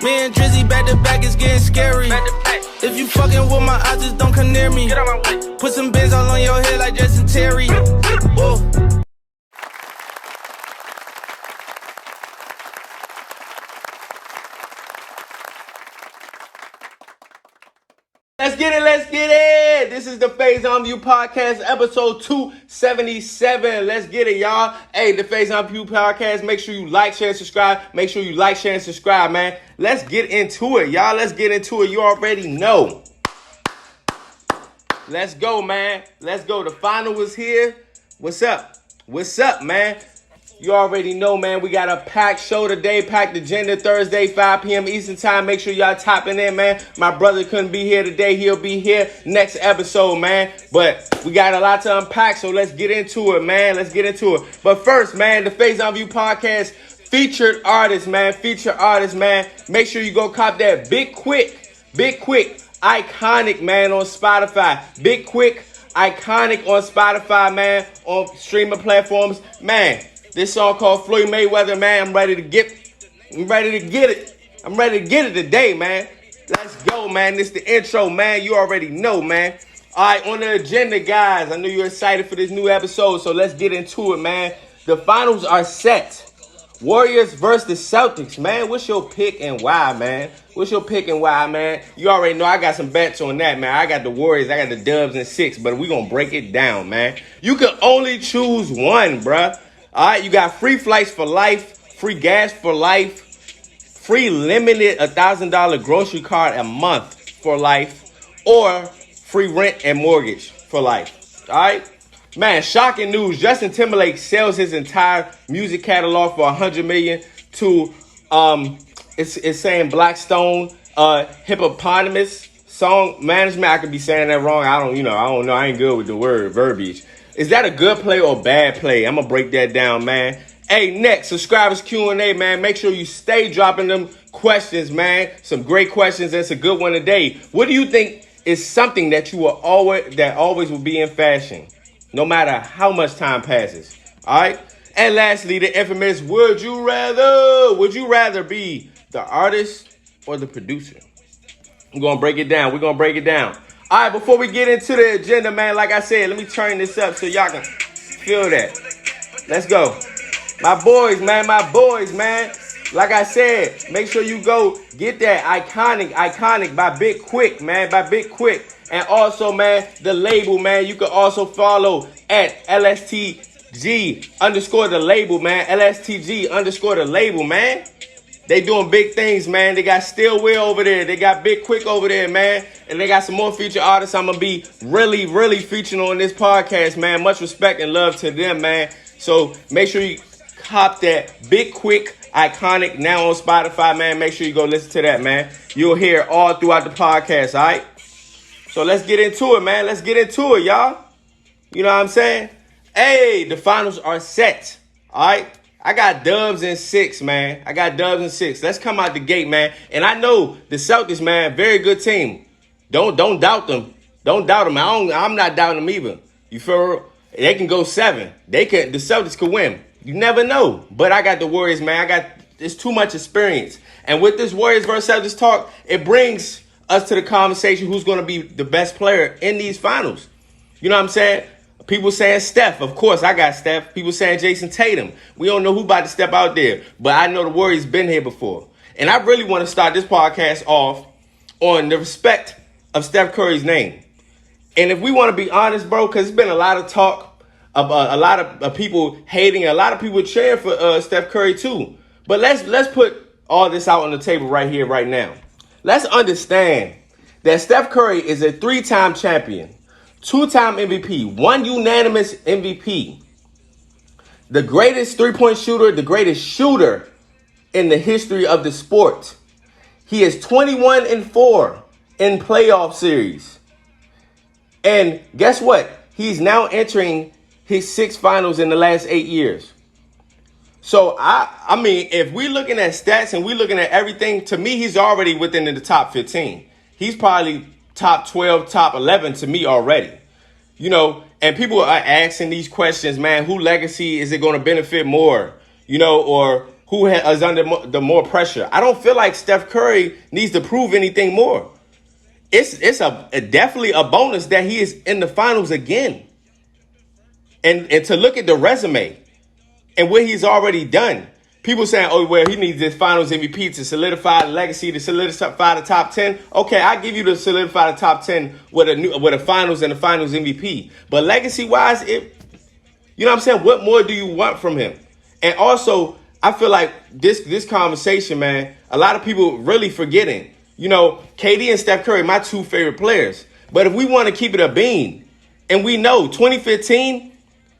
Me and Drizzy back to back, it's getting scary. If you fucking with my eyes, just don't come near me. Put some bins all on your head like Justin Terry. Whoa. Let's get it, let's get it. This is the Faison View Podcast, episode 277. Let's get it, y'all. Hey, the Faison View Podcast, make sure you like, share, and subscribe. Make sure you like, share, and subscribe, man. Let's get into it, y'all. Let's get into it. You already know. Let's go, man. Let's go. The final is here. What's up? What's up, man? You already know, man. We got a packed show today, packed agenda Thursday, 5 p.m. Eastern time. Make sure y'all tapping in, man. My brother couldn't be here today. He'll be here next episode, man. But we got a lot to unpack, so let's get into it, man. Let's get into it. But first, man, the Faison View Podcast featured artist, man. Featured artist, man. Make sure you go cop that Big Quick, Iconic, man, on Spotify. Big Quick, Iconic on Spotify, man. On streaming platforms, man. This song called Floyd Mayweather, man. I'm ready to get it. I'm ready to get it today, man. Let's go, man. This the intro, man. You already know, man. All right, on the agenda, guys. I know you're excited for this new episode, so let's get into it, man. The finals are set. Warriors versus Celtics, man. What's your pick and why, man? What's your pick and why, man? You already know I got some bets on that, man. I got the Warriors. I got the Dubs in 6, but we're going to break it down, man. You can only choose one, bruh. All right, you got free flights for life, free gas for life, free limited $1,000 grocery card a month for life, or free rent and mortgage for life. All right, man. Shocking news: Justin Timberlake sells his entire music catalog for $100 million to it's saying Blackstone Hipgnosis Song Management. I could be saying that wrong. I don't know. I ain't good with the word verbiage. Is that a good play or bad play? I'm going to break that down, man. Hey, next, subscribers Q&A, man. Make sure you stay dropping them questions, man. Some great questions. That's a good one today. What do you think is something that always will be in fashion, no matter how much time passes? All right? And lastly, the infamous would you rather? Would you rather be the artist or the producer? We're going to break it down. All right, before we get into the agenda, man, like I said, let me turn this up so y'all can feel that. Let's go. My boys, man. Like I said, make sure you go get that Iconic by Big Quick, man, And also, man, the label, man, you can also follow at LSTG_the label, man. LSTG_the label, man. They doing big things, man. They got Still Will over there. They got Big Quick over there, man. And they got some more featured artists I'm going to be really featuring on this podcast, man. Much respect and love to them, man. So make sure you cop that Big Quick Iconic now on Spotify, man. Make sure you go listen to that, man. You'll hear it all throughout the podcast, all right? So let's get into it, man. Let's get into it, y'all. You know what I'm saying? Hey, the finals are set, all right? I got Dubs in 6, man. Let's come out the gate, man. And I know the Celtics, man, very good team. Don't doubt them. I'm not doubting them either. You feel? They can go 7. The Celtics could win. You never know. But I got the Warriors, man. It's too much experience. And with this Warriors versus Celtics talk, it brings us to the conversation who's going to be the best player in these finals. You know what I'm saying? People saying Steph. Of course, I got Steph. People saying Jason Tatum. We don't know who about to step out there. But I know the Warriors been here before. And I really want to start this podcast off on the respect of Steph Curry's name. And if we want to be honest, bro, because there's been a lot of talk, about a lot of people hating, a lot of people cheering for Steph Curry too. But let's put all this out on the table right here, right now. Let's understand that Steph Curry is a 3-time champion. 2-time MVP, 1 unanimous MVP, the greatest three-point shooter, the greatest shooter in the history of the sport. He is 21-4 in playoff series. And guess what? He's now entering his 6 finals in the last 8 years. So, I mean, if we're looking at stats and we're looking at everything, to me, he's already within the top 15. He's probably top 12, top 11 to me already. You know, and people are asking these questions, man, who legacy is it going to benefit more? You know, or who is under the more pressure. I don't feel like Steph Curry needs to prove anything more. It's definitely a bonus that he is in the finals again. And to look at the resume and what he's already done. People saying, oh, well, he needs this finals MVP to solidify the legacy, to solidify the top 10. Okay, I give you to solidify the top 10 with a finals and a finals MVP. But legacy-wise, you know what I'm saying? What more do you want from him? And also, I feel like this conversation, man, a lot of people really forgetting. You know, KD and Steph Curry, my two favorite players. But if we want to keep it a bean, and we know 2015,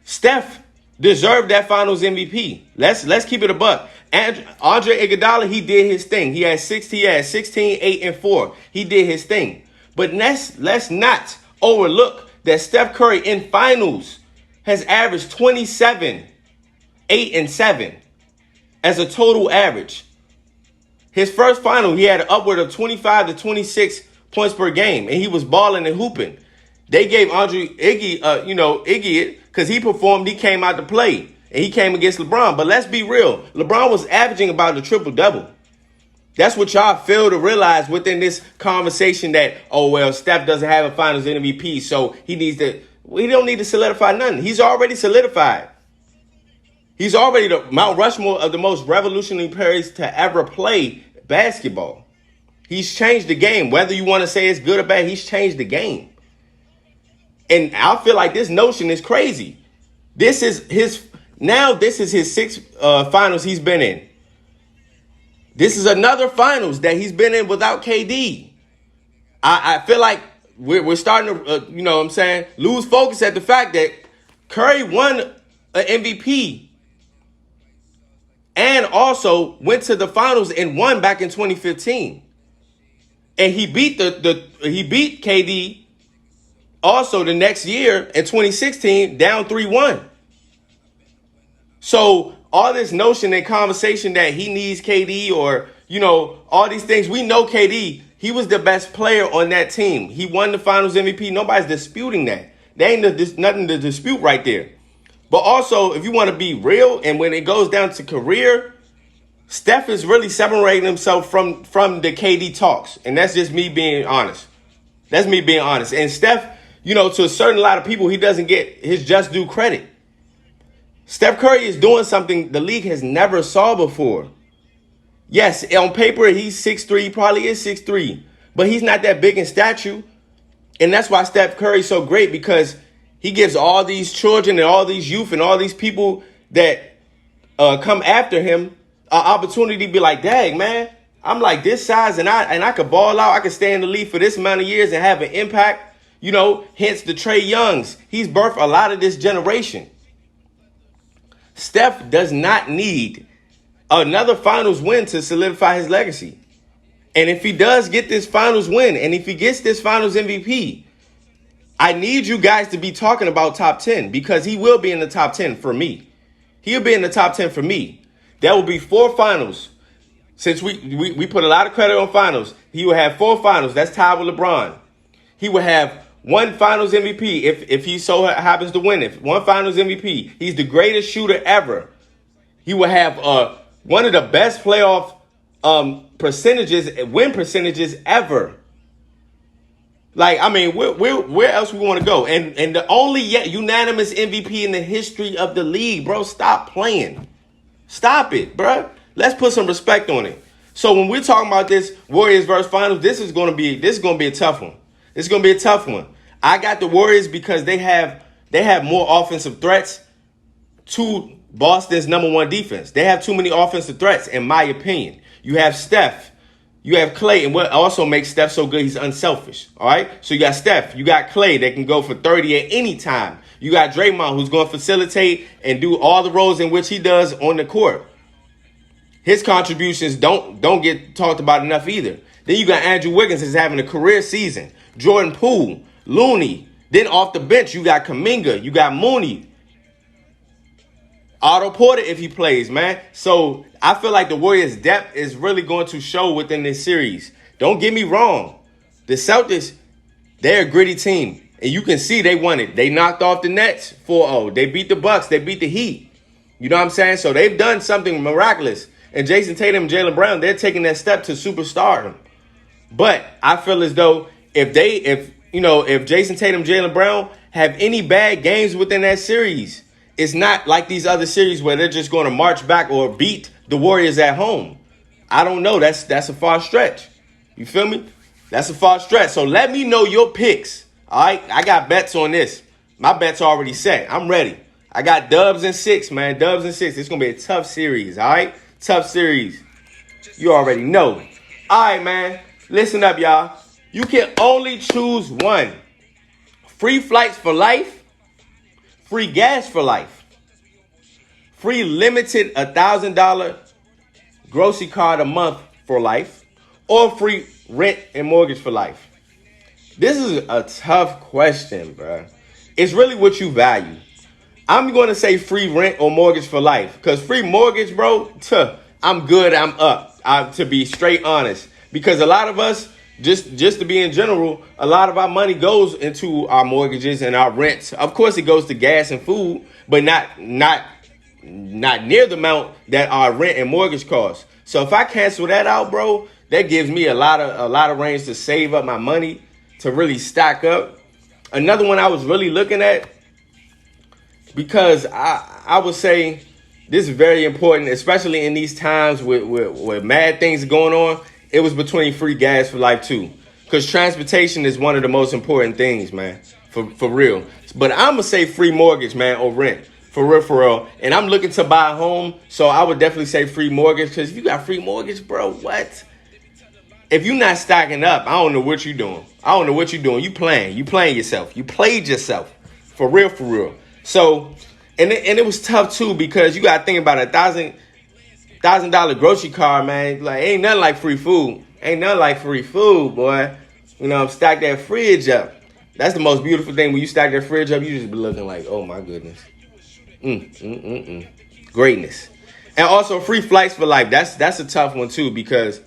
Steph deserved that finals MVP. Let's keep it a buck. And Andre Iguodala, he did his thing. He had 16, 8, and 4. He did his thing. But let's not overlook that Steph Curry in finals has averaged 27, 8, and 7 as a total average. His first final, he had upward of 25 to 26 points per game, and he was balling and hooping. They gave Iggy it because he performed. He came out to play, and he came against LeBron. But let's be real. LeBron was averaging about a triple-double. That's what y'all fail to realize within this conversation that, oh, well, Steph doesn't have a finals MVP, so he don't need to solidify nothing. He's already solidified. He's already the Mount Rushmore of the most revolutionary players to ever play basketball. He's changed the game. Whether you want to say it's good or bad, he's changed the game. And I feel like this notion is crazy. This is his sixth finals he's been in. This is another finals that he's been in without KD. I feel like we're starting to, lose focus at the fact that Curry won an MVP and also went to the finals and won back in 2015. And he beat KD also the next year in 2016 down 3-1. So all this notion and conversation that he needs KD or, all these things, we know KD, he was the best player on that team. He won the finals MVP. Nobody's disputing that. There ain't nothing to dispute right there. But also, if you want to be real, and when it goes down to career, Steph is really separating himself from the KD talks. And that's just me being honest. That's me being honest. And Steph, to a certain lot of people, he doesn't get his just due credit. Steph Curry is doing something the league has never saw before. Yes, on paper, he's 6'3", probably is 6'3", but he's not that big in stature. And that's why Steph Curry is so great, because he gives all these children and all these youth and all these people that come after him an opportunity to be like, dang, man, I'm like this size and I could ball out. I could stay in the league for this amount of years and have an impact. Hence the Trae Youngs. He's birthed a lot of this generation. Steph does not need another finals win to solidify his legacy. And if he does get this finals win, and if he gets this finals MVP, I need you guys to be talking about top 10, because he will be in the top 10 for me. He'll be in the top 10 for me. There will be 4 finals. Since we put a lot of credit on finals, he will have 4 finals. That's tied with LeBron. He will have 1 finals MVP if he so happens to win it. 1 finals MVP. He's the greatest shooter ever. He will have one of the best playoff win percentages ever. Like, I mean, where else we want to go? And the only unanimous MVP in the history of the league, bro. Stop playing. Stop it, bro. Let's put some respect on it. So when we're talking about this Warriors versus Finals, this is going to be a tough one. It's going to be a tough one. I got the Warriors because they have more offensive threats to Boston's number 1 defense. They have too many offensive threats, in my opinion. You have Steph. You have Clay. And what also makes Steph so good, he's unselfish. All right? So you got Steph. You got Clay that can go for 30 at any time. You got Draymond, who's going to facilitate and do all the roles in which he does on the court. His contributions don't get talked about enough either. Then you got Andrew Wiggins is having a career season. Jordan Poole, Looney. Then off the bench, you got Kuminga. You got Mooney. Otto Porter if he plays, man. So I feel like the Warriors' depth is really going to show within this series. Don't get me wrong. The Celtics, they're a gritty team. And you can see they won it. They knocked off the Nets 4-0. They beat the Bucks. They beat the Heat. You know what I'm saying? So they've done something miraculous. And Jason Tatum and Jaylen Brown, they're taking that step to superstardom. But I feel as though if Jason Tatum, Jaylen Brown have any bad games within that series, it's not like these other series where they're just going to march back or beat the Warriors at home. I don't know. That's a far stretch. You feel me? That's a far stretch. So let me know your picks. All right? I got bets on this. My bet's already set. I'm ready. I got Dubs and 6, man. Dubs and 6. It's going to be a tough series, all right? Tough series. You already know. All right, man. Listen up, y'all. You can only choose one. Free flights for life. Free gas for life. Free limited $1,000 grocery card a month for life. Or free rent and mortgage for life. This is a tough question, bro. It's really what you value. I'm going to say free rent or mortgage for life. Because free mortgage, bro, I'm good, I'm up. To be straight honest. Because a lot of us, just to be in general, a lot of our money goes into our mortgages and our rents. Of course, it goes to gas and food, but not near the amount that our rent and mortgage costs. So if I cancel that out, bro, that gives me a lot of range to save up my money, to really stack up. Another one I was really looking at, because I would say this is very important, especially in these times with mad things going on. It was between free gas for life too, because transportation is one of the most important things, man, for real. But I'm gonna say free mortgage, man, or rent, for real. And I'm looking to buy a home, so I would definitely say free mortgage, because if you got free mortgage, bro, what? If you're not stacking up, I don't know what you're doing. You playing yourself. You played yourself, for real. So, and it was tough too, because you got to think about $1,000 grocery card, man. Like, ain't nothing like free food. Boy. You know, stack that fridge up. That's the most beautiful thing. When you stack that fridge up, you just be looking like, oh my goodness. Greatness. And also free flights for life. That's a tough one too, because,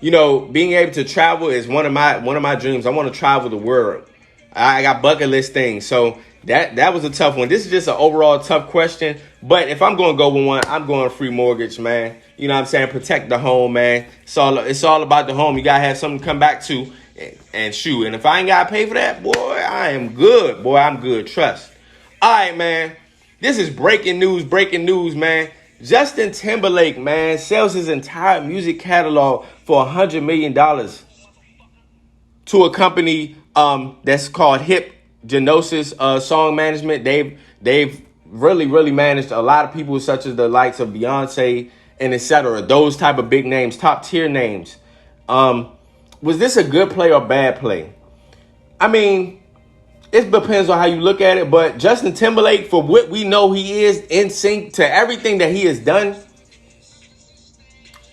you know, being able to travel is one of my dreams. I want to travel the world. I got bucket list things. So that was a tough one. This is just an overall tough question. But if I'm going to go with one, I'm going free mortgage, man. You know what I'm saying? Protect the home, man. It's all about the home. You got to have something to come back to and shoot. And if I ain't got to pay for that, boy, I am good. Boy, I'm good. Trust. All right, man. This is breaking news, man. Justin Timberlake, man, sells his entire music catalog for $100 million to a company that's called Hipgnosis Song Management. They've really managed a lot of people, such as the likes of Beyonce and etc. Those type of big names, top tier names. Was this a good play or bad play? I mean, it depends on how you look at it, but Justin Timberlake, for what we know he is, in sync to everything that he has done.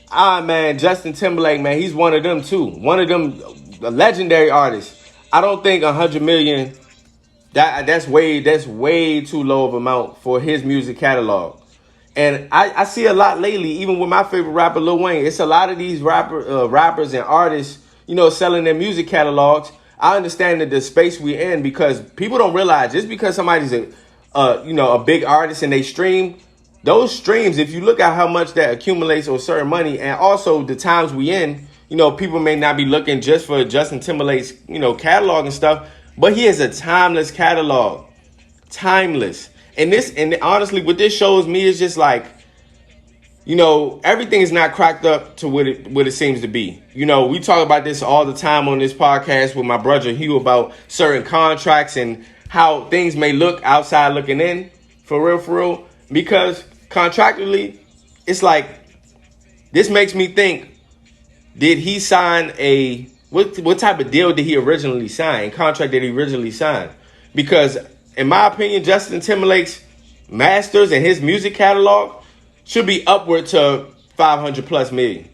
Man, Justin Timberlake, man, he's one of them too. One of them legendary artists. I don't think 100 million, that's way too low of amount for his music catalog. And I see a lot lately, even with my favorite rapper, Lil Wayne. It's a lot of these rappers and artists, you know, selling their music catalogs. I understand that the space we're in, because people don't realize just because somebody's a big artist and they stream, those streams, if you look at how much that accumulates on certain money, and also the times we in, you know, people may not be looking just for Justin Timberlake's, you know, catalog and stuff, but he has a timeless catalog. Timeless. And honestly, what this shows me is just like, you know, everything is not cracked up to what it seems to be. You know, we talk about this all the time on this podcast with my brother Hugh about certain contracts and how things may look outside looking in, for real. Because contractually, it's like, this makes me think, did he sign what type of deal did he originally sign? Contract did he originally sign? Because in my opinion, Justin Timberlake's masters and his music catalog should be upward to 500 plus million.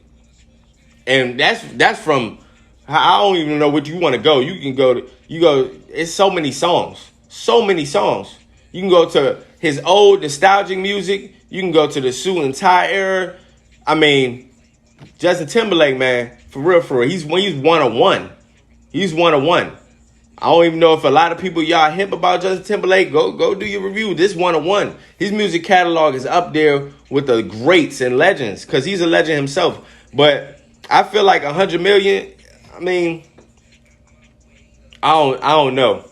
And that's from, I don't even know what you want to go. You go, it's so many songs. You can go to his old nostalgic music. You can go to the suit and tie era. I mean, Justin Timberlake, man, for real. He's one of one. I don't even know if a lot of people y'all hip about Justin Timberlake. Go do your review. This 101. His music catalog is up there with the greats and legends because he's a legend himself. But I feel like 100 million. I mean, I don't know.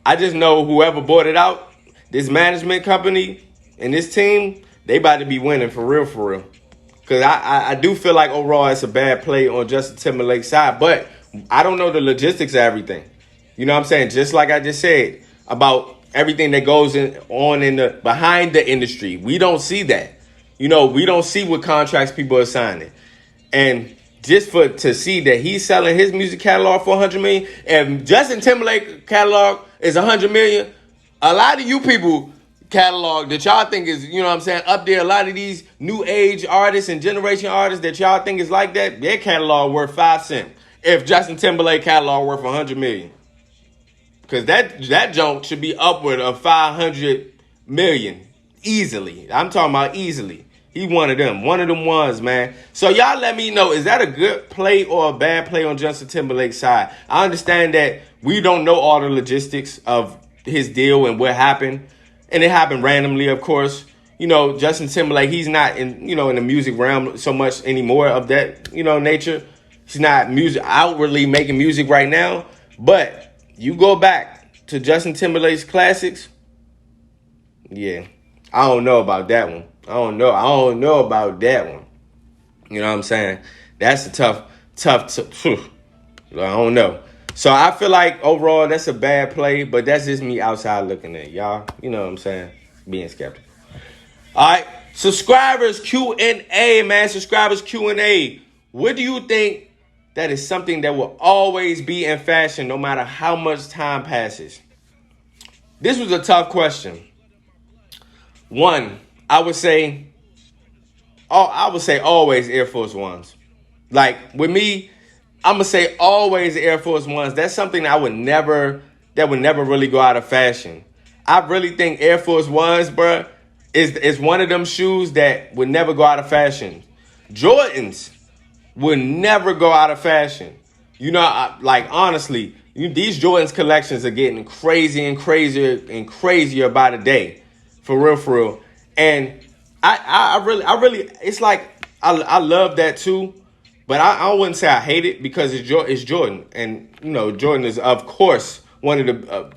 I just know whoever bought it out, this management company and this team, they about to be winning for real, for real. Because I do feel like overall it's a bad play on Justin Timberlake's side. But I don't know the logistics of everything. You know what I'm saying? Just like I just said about everything that goes on in the behind the industry. We don't see that. You know, we don't see what contracts people are signing. And just to see that he's selling his music catalog for 100 million, and Justin Timberlake catalog is 100 million, a lot of you people catalog that y'all think is, you know what I'm saying, up there, a lot of these new age artists and generation artists that y'all think is like that, their catalog worth 5 cents. If Justin Timberlake catalog worth 100 million. Because that junk should be upward of 500 million easily. I'm talking about easily. He one of them ones, man. So y'all let me know, is that a good play or a bad play on Justin Timberlake's side? I understand that we don't know all the logistics of his deal and what happened. And it happened randomly, of course. You know, Justin Timberlake, he's not in the music realm so much anymore of that, nature. He's not outwardly making music right now. But you go back to Justin Timberlake's classics, yeah, I don't know about that one. I don't know about that one. You know what I'm saying? That's a tough. I don't know. So I feel like overall that's a bad play, but that's just me outside looking at y'all. You know what I'm saying? Being skeptical. All right, subscribers Q&A, man. Subscribers Q&A. What do you think that is something that will always be in fashion no matter how much time passes? This was a tough question. One, I would say always Air Force Ones. Like with me, I'm gonna say always Air Force Ones. That's something that would never really go out of fashion. I really think Air Force Ones, bruh, is one of them shoes that would never go out of fashion. Jordans would never go out of fashion. You know, honestly, these Jordans collections are getting crazy and crazier and crazier by the day. For real. And I really, it's like, I love that too. But I wouldn't say I hate it because it's Jordan. And, Jordan is, of course, one of the,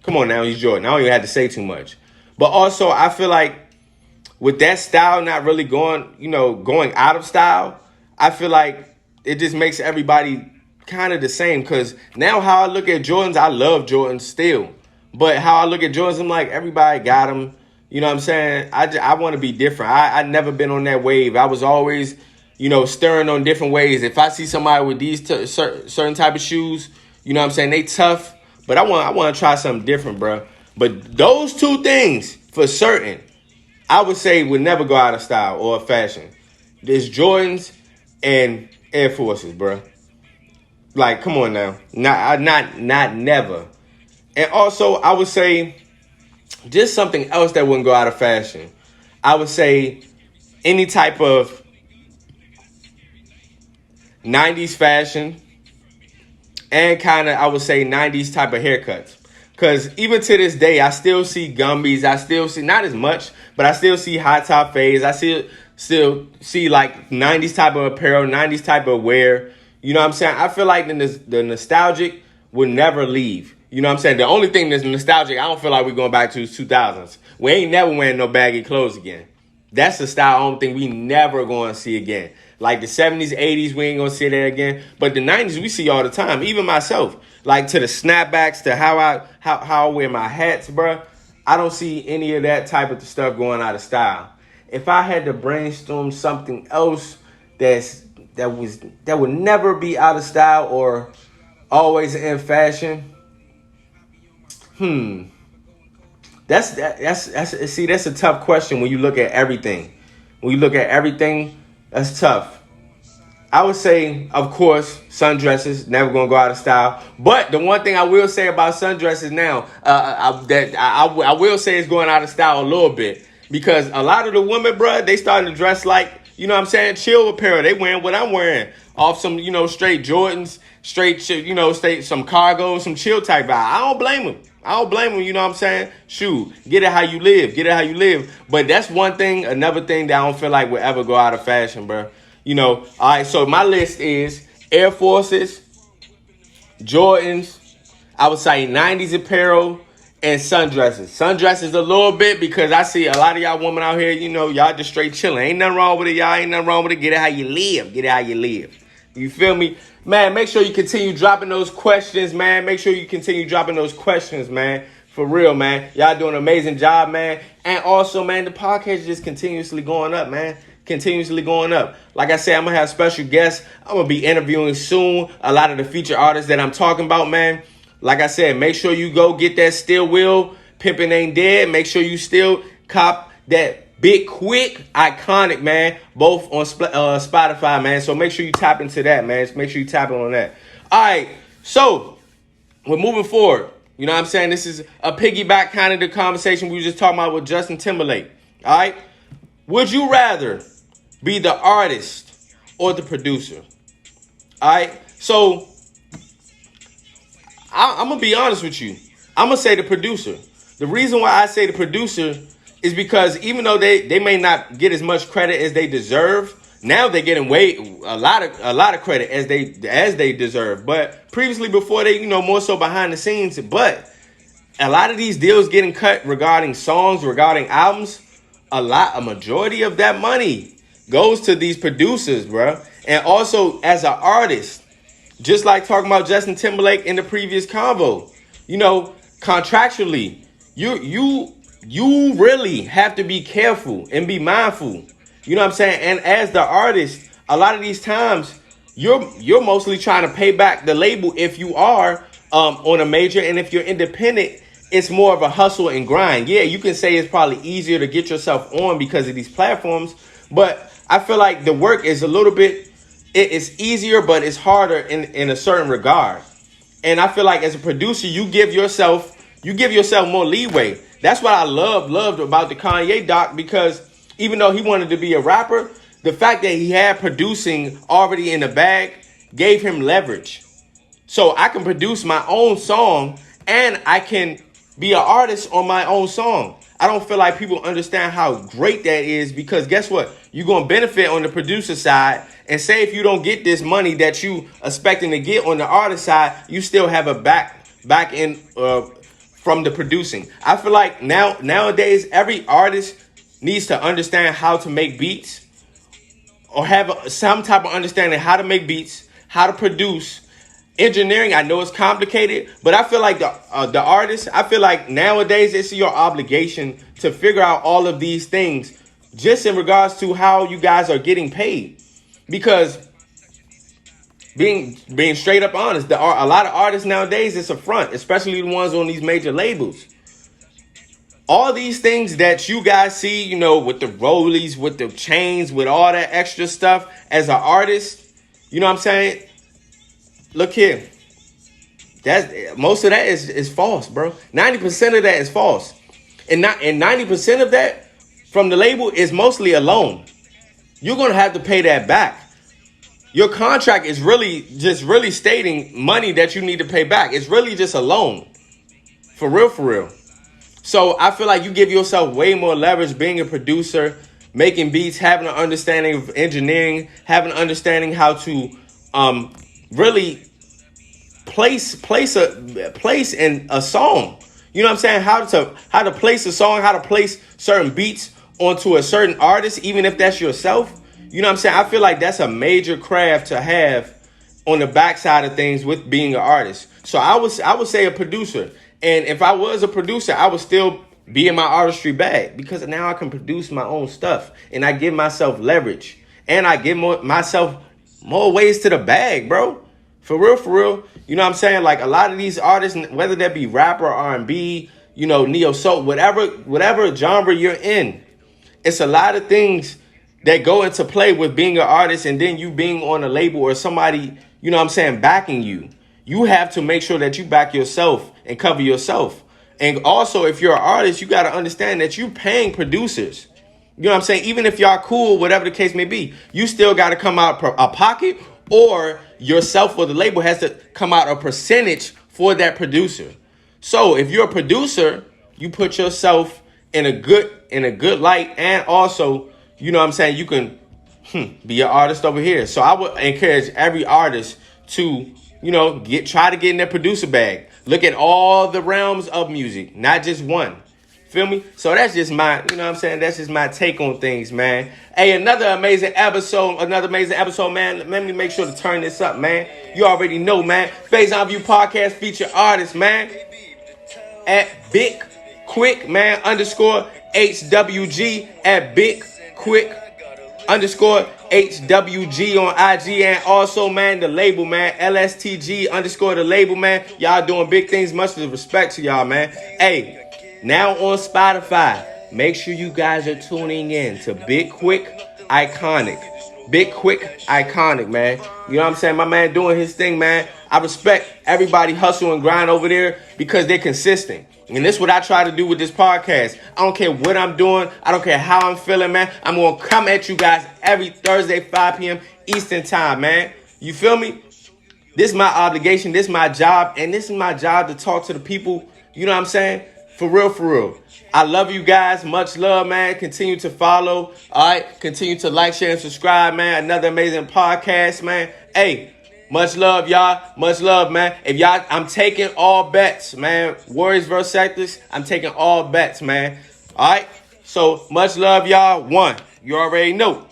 come on now, he's Jordan. I don't even have to say too much. But also, I feel like with that style not really going out of style, I feel like it just makes everybody kind of the same. Because now how I look at Jordans, I love Jordans still. But how I look at Jordans, I'm like, everybody got them. You know what I'm saying? I want to be different. I never been on that wave. I was always, stirring on different ways. If I see somebody with these certain type of shoes, you know what I'm saying? They tough. But I want to try something different, bro. But those two things, for certain, I would say would never go out of style or fashion. There's Jordans and Air Forces, bro. Like, come on now. Not never. And also, I would say just something else that wouldn't go out of fashion. I would say any type of 90s fashion and kind of, I would say, 90s type of haircuts. Because even to this day, I still see Gumbies. I still see, not as much, but I still see high top fades. I still see like 90s type of apparel, 90s type of wear. You know what I'm saying? I feel like the nostalgic will never leave. You know what I'm saying? The only thing that's nostalgic, I don't feel like we're going back to is 2000s. We ain't never wearing no baggy clothes again. That's the style, I don't think we never going to see again. Like the 70s, 80s, we ain't going to see that again. But the 90s, we see all the time. Even myself. Like to the snapbacks, to how I wear my hats, bro. I don't see any of that type of stuff going out of style. If I had to brainstorm something else that would never be out of style or always in fashion, That's a tough question when you look at everything. When you look at everything, that's tough. I would say, of course, sundresses never gonna go out of style. But the one thing I will say about sundresses now, I will say it's going out of style a little bit because a lot of the women, bruh, they starting to dress like you know what I'm saying, chill apparel. They wearing what I'm wearing. Off some, you know, straight Jordans, straight, you know, some cargo, some chill type vibe. I don't blame them. I don't blame them, you know what I'm saying? Shoot, get it how you live. Get it how you live. But that's one thing, another thing that I don't feel like will ever go out of fashion, bro. You know, all right, so my list is Air Forces, Jordans, I would say 90s apparel, and sundresses. Sundresses a little bit because I see a lot of y'all women out here, you know, y'all just straight chilling. Ain't nothing wrong with it, y'all. Ain't nothing wrong with it. Get it how you live. Get it how you live. You feel me? Man, make sure you continue dropping those questions, man. Make sure you continue dropping those questions, man. For real, man. Y'all doing an amazing job, man. And also, man, the podcast is just continuously going up, man. Continuously going up. Like I said, I'm going to have special guests. I'm going to be interviewing soon a lot of the featured artists that I'm talking about, man. Like I said, make sure you go get that Still Will, Pimpin' Ain't Dead. Make sure you still cop that Big Quick, Iconic, man. Both on Spotify, man. So make sure you tap into that, man. Just make sure you tap in on that. All right, so we're moving forward. You know what I'm saying? This is a piggyback kind of the conversation we were just talking about with Justin Timberlake. All right? Would you rather be the artist or the producer? All right? So I'm going to be honest with you. I'm going to say the producer. The reason why I say the producer is because even though they may not get as much credit as they deserve, now they're getting a lot of credit as they deserve. But previously, before they, you know, more so behind the scenes. But a lot of these deals getting cut regarding songs, regarding albums, a majority of that money goes to these producers, bro. And also as an artist, just like talking about Justin Timberlake in the previous convo, you know, contractually, you really have to be careful and be mindful. You know what I'm saying? And as the artist, a lot of these times, you're mostly trying to pay back the label if you are on a major, and if you're independent, it's more of a hustle and grind. Yeah, you can say it's probably easier to get yourself on because of these platforms, but I feel like the work is a little bit, it's easier, but it's harder in a certain regard. And I feel like as a producer, you give yourself more leeway. That's what I loved about the Kanye doc, because even though he wanted to be a rapper, the fact that he had producing already in the bag gave him leverage. So I can produce my own song and I can be an artist on my own song. I don't feel like people understand how great that is, because guess what? You're going to benefit on the producer side. And say if you don't get this money that you expecting to get on the artist side, you still have a back end from the producing. I feel like nowadays every artist needs to understand how to make beats, or have some type of understanding how to make beats, how to produce. Engineering, I know it's complicated, but I feel like the artist, I feel like nowadays it's your obligation to figure out all of these things just in regards to how you guys are getting paid. Because being straight up honest, a lot of artists nowadays, it's a front, especially the ones on these major labels. All these things that you guys see, you know, with the rollies, with the chains, with all that extra stuff, as an artist, you know what I'm saying? Look here. Most of that is false, bro. 90% of that is false. And 90% of that from the label is mostly a loan. You're going to have to pay that back. Your contract is really stating money that you need to pay back. It's really just a loan. For real. So I feel like you give yourself way more leverage being a producer, making beats, having an understanding of engineering, having an understanding how to really place in a song. You know what I'm saying? How to place a song, how to place certain beats onto a certain artist, even if that's yourself. You know what I'm saying? I feel like that's a major craft to have on the backside of things with being an artist. So I would say a producer. And if I was a producer, I would still be in my artistry bag, because now I can produce my own stuff and I give myself leverage and I give myself more ways to the bag, bro. For real. You know what I'm saying? Like a lot of these artists, whether that be rapper, R&B, you know, neo soul, whatever genre you're in, it's a lot of things that go into play with being an artist, and then you being on a label or somebody, you know what I'm saying, backing you. You have to make sure that you back yourself and cover yourself. And also, if you're an artist, you got to understand that you're paying producers. You know what I'm saying? Even if y'all cool, whatever the case may be, you still got to come out a pocket, or yourself or the label has to come out a percentage for that producer. So if you're a producer, you put yourself in a good light, and also, you know what I'm saying, you can be an artist over here. So I would encourage every artist to, try to get in their producer bag. Look at all the realms of music, not just one. Feel me? So that's just my, that's just my take on things, man. Hey, another amazing episode, man. Let me make sure to turn this up, man. You already know, man. Faison View Podcast Featured Artist, man. At Big Quick, man, _ HWG, at Big Quick _ HWG on IG, and also, man, the label, man, LSTG _ the label, man. Y'all doing big things. Much respect to y'all, man. Hey, now on Spotify, make sure you guys are tuning in to Big Quick Iconic. Big Quick Iconic, man. You know what I'm saying? My man doing his thing, man. I respect everybody hustle and grind over there because they're consistent. And this is what I try to do with this podcast. I don't care what I'm doing. I don't care how I'm feeling, man. I'm going to come at you guys every Thursday, 5 p.m. Eastern time, man. You feel me? This is my obligation. This is my job. And this is my job to talk to the people. You know what I'm saying? For real. I love you guys. Much love, man. Continue to follow. All right. Continue to like, share, and subscribe, man. Another amazing podcast, man. Hey, much love, y'all. Much love, man. I'm taking all bets, man. Warriors vs Celtics. I'm taking all bets, man. All right. So much love, y'all. One. You already know.